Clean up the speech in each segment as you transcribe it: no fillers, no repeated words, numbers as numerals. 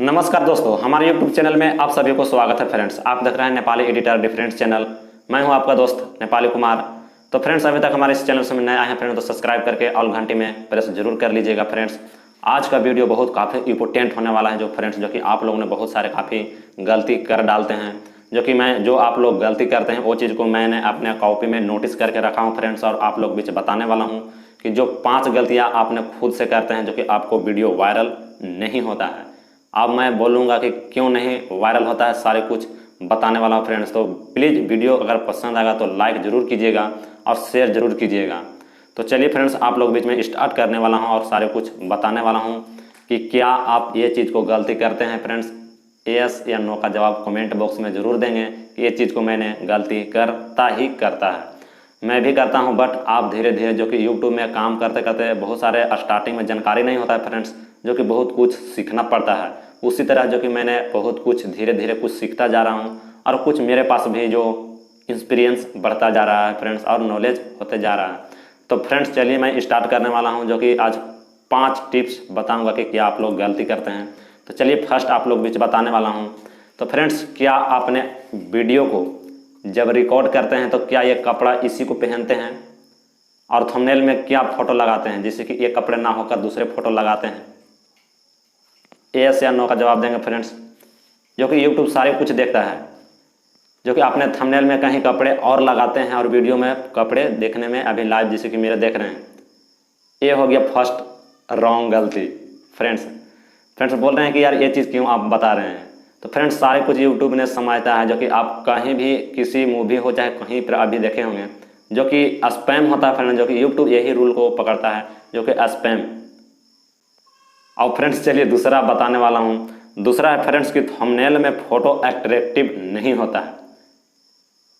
नमस्कार दोस्तों, हमारे YouTube चैनल में आप सभी को स्वागत है। फ्रेंड्स, आप देख रहे हैं नेपाली एडिटर डिफरेंट चैनल। मैं हूं आपका दोस्त नेपाली कुमार। तो फ्रेंड्स, अभी तक हमारे इस चैनल से नए आए हैं फ्रेंड्स तो सब्सक्राइब करके ऑल घंटी में प्रेस जरूर कर लीजिएगा। फ्रेंड्स, आज का वीडियो बहुत काफ़ी इंपॉर्टेंट होने वाला है जो कि आप लोगों ने बहुत सारे काफ़ी गलती कर डालते हैं। जो आप लोग गलती करते हैं वो चीज़ को मैंने अपने कॉपी में नोटिस करके रखा हूँ फ्रेंड्स, और आप लोग बीच बताने वाला हूँ कि जो 5 गलतियाँ आपने खुद से करते हैं जो कि आपको वीडियो वायरल नहीं होता है। अब मैं बोलूँगा कि क्यों नहीं वायरल होता है, सारे कुछ बताने वाला हूँ फ्रेंड्स। तो प्लीज़ वीडियो अगर पसंद आएगा तो लाइक ज़रूर कीजिएगा और शेयर ज़रूर कीजिएगा। तो चलिए फ्रेंड्स, आप लोग बीच में स्टार्ट करने वाला हूँ और सारे कुछ बताने वाला हूँ कि क्या आप ये चीज़ को गलती करते हैं। फ्रेंड्स, यस या नो का जवाब कमेंट बॉक्स में ज़रूर देंगे कि ये चीज़ को मैंने गलती करता ही करता है। मैं भी करता हूं, बट आप धीरे धीरे जो कि यूट्यूब में काम करते करते बहुत सारे स्टार्टिंग में जानकारी नहीं होता है फ्रेंड्स, जो कि बहुत कुछ सीखना पड़ता है। उसी तरह जो कि मैंने बहुत कुछ धीरे धीरे कुछ सीखता जा रहा हूं और कुछ मेरे पास भी जो एक्सपीरियंस बढ़ता जा रहा है फ्रेंड्स और नॉलेज होते जा रहा है। तो फ्रेंड्स, चलिए मैं स्टार्ट करने वाला हूँ जो कि आज 5 टिप्स बताऊँगा कि क्या आप लोग गलती करते हैं। तो चलिए फर्स्ट आप लोग बीच बताने वाला हूँ। तो फ्रेंड्स, क्या आपने वीडियो को जब रिकॉर्ड करते हैं तो क्या ये कपड़ा इसी को पहनते हैं और थंबनेल में क्या फ़ोटो लगाते हैं, जिससे कि ये कपड़े ना होकर दूसरे फ़ोटो लगाते हैं? यस या नो का जवाब देंगे फ्रेंड्स। जो कि यूट्यूब सारे कुछ देखता है, जो कि आपने थंबनेल में कहीं कपड़े और लगाते हैं और वीडियो में कपड़े देखने में अभी लाइव जैसे कि मेरे देख रहे हैं। ये हो गया फर्स्ट रॉन्ग गलती। फ्रेंड्स बोल रहे हैं कि यार ये चीज़ क्यों आप बता रहे हैं। तो फ्रेंड्स, सारे कुछ यूट्यूब ने समझता है, जो कि आप कहीं भी किसी मूवी हो चाहे कहीं पर अभी देखे होंगे जो कि स्पैम होता है फ्रेंड्स, जो कि यूट्यूब यही रूल को पकड़ता है जो कि स्पैम। और फ्रेंड्स, चलिए दूसरा बताने वाला हूँ। दूसरा है फ्रेंड्स कि थंबनेल में फ़ोटो अट्रैक्टिव नहीं होता है।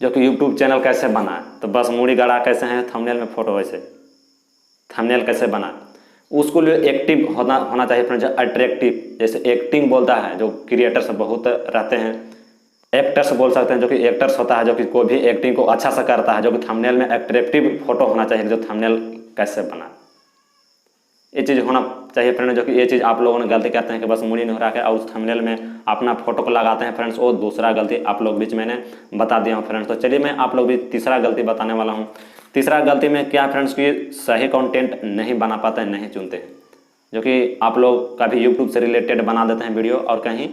जो कि यूट्यूब चैनल कैसे बना है, तो बस मूड़ी गड़ा कैसे हैं थंबनेल में फ़ोटो, वैसे थंबनेल कैसे बना, उसको लिए एक्टिव होना चाहिए फ्रेंड्स, अट्रैक्टिव। जैसे एक्टिंग बोलता है, जो क्रिएटर्स बहुत रहते हैं, एक्टर्स बोल सकते हैं, जो कि एक्टर्स होता है जो कि कोई भी एक्टिंग को अच्छा सा करता है, जो कि थंबनेल में अट्रैक्टिव फोटो होना चाहिए। जो थंबनेल कैसे बना, ये चीज़ होना चाहिए फ्रेंड। जो कि ये चीज़ आप लोगों ने गलती करते हैं कि बस मुड़ी नहीं रहा के और उस थंबनेल में अपना फोटो को लगाते हैं फ्रेंड्स, वो दूसरा गलती आप लोग बीच मैंने बता दिया हूँ फ्रेंड्स। तो चलिए मैं आप लोग भी तीसरा गलती बताने वाला हूँ। तीसरा गलती में क्या फ्रेंड्स की सही कंटेंट नहीं बना पाते हैं, नहीं चुनते हैं। जो कि आप लोग कभी यूट्यूब से रिलेटेड बना देते हैं वीडियो और कहीं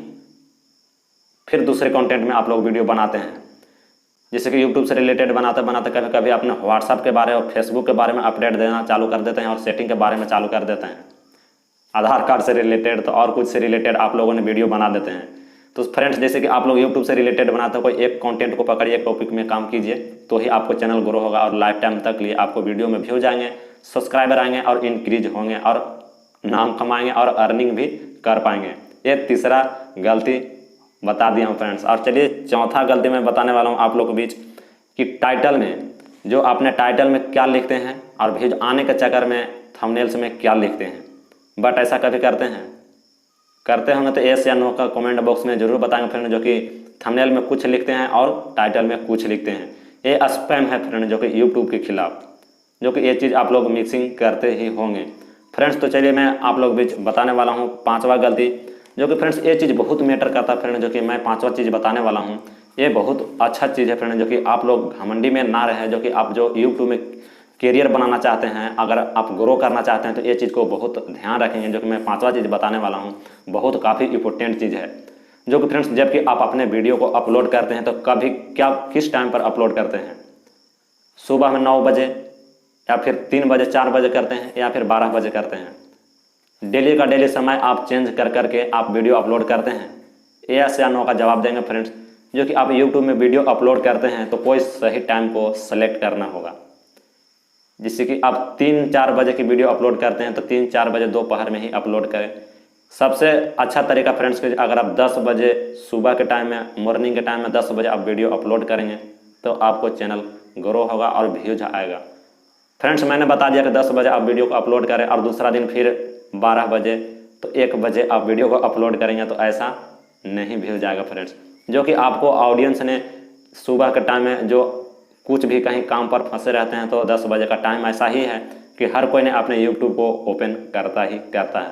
फिर दूसरे कंटेंट में आप लोग वीडियो बनाते हैं। जैसे कि यूट्यूब से रिलेटेड बनाते बनाते कभी कभी अपने व्हाट्सअप के बारे और फेसबुक के बारे में अपडेट देना चालू कर देते हैं और सेटिंग के बारे में चालू कर देते हैं। आधार कार्ड से रिलेटेड तो और कुछ से रिलेटेड आप लोगों ने वीडियो बना देते हैं। तो फ्रेंड्स, जैसे कि आप लोग यूट्यूब से रिलेटेड बनाते हो, कोई एक कंटेंट को पकड़िए, एक टॉपिक में काम कीजिए, तो ही आपको चैनल ग्रो होगा और लाइफ टाइम तक लिए आपको वीडियो में व्यूज आएंगे, सब्सक्राइबर आएंगे और इंक्रीज होंगे और नाम कमाएंगे और अर्निंग भी कर पाएंगे। ये तीसरा गलती बता दिया हूँ फ्रेंड्स। और चलिए चौथा गलती मैं बताने वाला हूँ आप लोग के बीच कि टाइटल में, जो आपने टाइटल में क्या लिखते हैं और व्यूज आने के चक्कर में थंबनेल्स में क्या लिखते हैं। बट ऐसा कभी करते होंगे तो यस या नो का कमेंट बॉक्स में जरूर बताएंगे फ्रेंड। जो कि थंबनेल में कुछ लिखते हैं और टाइटल में कुछ लिखते हैं, ये स्पैम है फ्रेंड, जो कि यूट्यूब के खिलाफ, जो कि ये चीज़ आप लोग मिक्सिंग करते ही होंगे फ्रेंड्स। तो चलिए मैं आप लोग बीच बताने वाला हूँ पांचवा गलती, जो कि फ्रेंड्स ये चीज़ बहुत मैटर करता है फ्रेंड। जो कि मैं पांचवा चीज़ बताने वाला हूँ, ये बहुत अच्छा चीज़ है फ्रेंड, जो कि आप लोग घमंडी में ना रहे। जो कि आप जो यूट्यूब में कैरियर बनाना चाहते हैं, अगर आप ग्रो करना चाहते हैं तो ये चीज़ को बहुत ध्यान रखेंगे। जो कि मैं पांचवा चीज़ बताने वाला हूँ बहुत काफ़ी इंपॉर्टेंट चीज़ है। जो कि फ्रेंड्स, जबकि आप अपने वीडियो को अपलोड करते हैं तो कभी किस टाइम पर अपलोड करते हैं? सुबह में 9 बजे या फिर 3 बजे 4 बजे करते हैं या फिर 12 बजे करते हैं? डेली का डेली समय आप चेंज कर करके आप वीडियो अपलोड करते हैं? यस या नो का जवाब देंगे फ्रेंड्स। जो कि आप यूट्यूब में वीडियो अपलोड करते हैं तो कोई सही टाइम को सेलेक्ट करना होगा। जिससे कि आप 3-4 बजे की वीडियो अपलोड करते हैं तो 3-4 बजे दोपहर में ही अपलोड करें। सबसे अच्छा तरीका फ्रेंड्स कि अगर आप 10 बजे सुबह के टाइम में, मॉर्निंग के टाइम में 10 बजे आप वीडियो अपलोड करेंगे तो आपको चैनल ग्रो होगा और व्यूज आएगा। फ्रेंड्स, मैंने बता दिया कि 10 बजे आप वीडियो को अपलोड करें और दूसरा दिन फिर 12 बजे तो 1 बजे आप वीडियो को अपलोड करेंगे, तो ऐसा नहीं व्यूज आएगा फ्रेंड्स। जो कि आपको ऑडियंस ने सुबह के टाइम में जो कुछ भी कहीं काम पर फंसे रहते हैं, तो 10 बजे का टाइम ऐसा ही है कि हर कोई ने अपने यूट्यूब को ओपन करता ही करता है।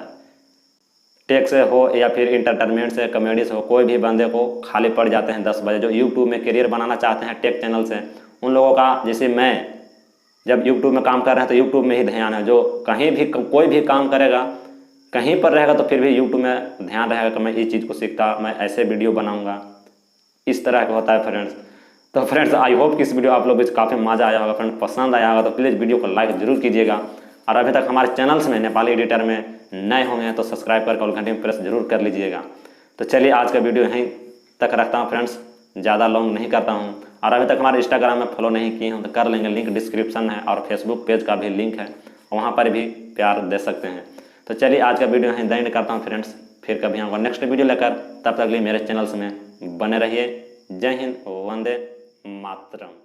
टेक से हो या फिर इंटरटेनमेंट से, कॉमेडी से हो, कोई भी बंदे को खाली पड़ जाते हैं 10 बजे, जो यूट्यूब में करियर बनाना चाहते हैं टेक चैनल से, उन लोगों का, जैसे मैं जब यूट्यूब में काम कर रहे हैं तो यूट्यूब में ही ध्यान है। जो कहीं भी कोई भी काम करेगा, कहीं पर रहेगा तो फिर भी यूट्यूब में ध्यान रहेगा कि मैं इस चीज़ को सीखता, मैं ऐसे वीडियो बनाऊँगा, इस तरह का होता है फ्रेंड्स। तो फ्रेंड्स आई होप कि इस वीडियो आप लोग को काफ़ी मज़ा आया होगा फ्रेंड, पसंद आया होगा तो प्लीज़ वीडियो को लाइक जरूर कीजिएगा। और अभी तक हमारे चैनल्स में नेपाली एडिटर में नए होंगे तो सब्सक्राइब करके और घंटे में प्रेस जरूर कर लीजिएगा। तो चलिए आज का वीडियो यहीं तक रखता हूँ फ्रेंड्स, ज़्यादा लॉन्ग नहीं करता हूँ। और अभी तक हमारे इंस्टाग्राम में फॉलो नहीं किए हो तो कर लेंगे, लिंक डिस्क्रिप्शन है, और फेसबुक पेज का भी लिंक है, वहाँ पर भी प्यार दे सकते हैं। तो चलिए आज का वीडियो यहीं एंड करता हूँ फ्रेंड्स, फिर कभी आऊँगा नेक्स्ट वीडियो लेकर, तब तक लिए मेरे चैनल्स में बने रहिए। जय हिंद, वंदे मातरम।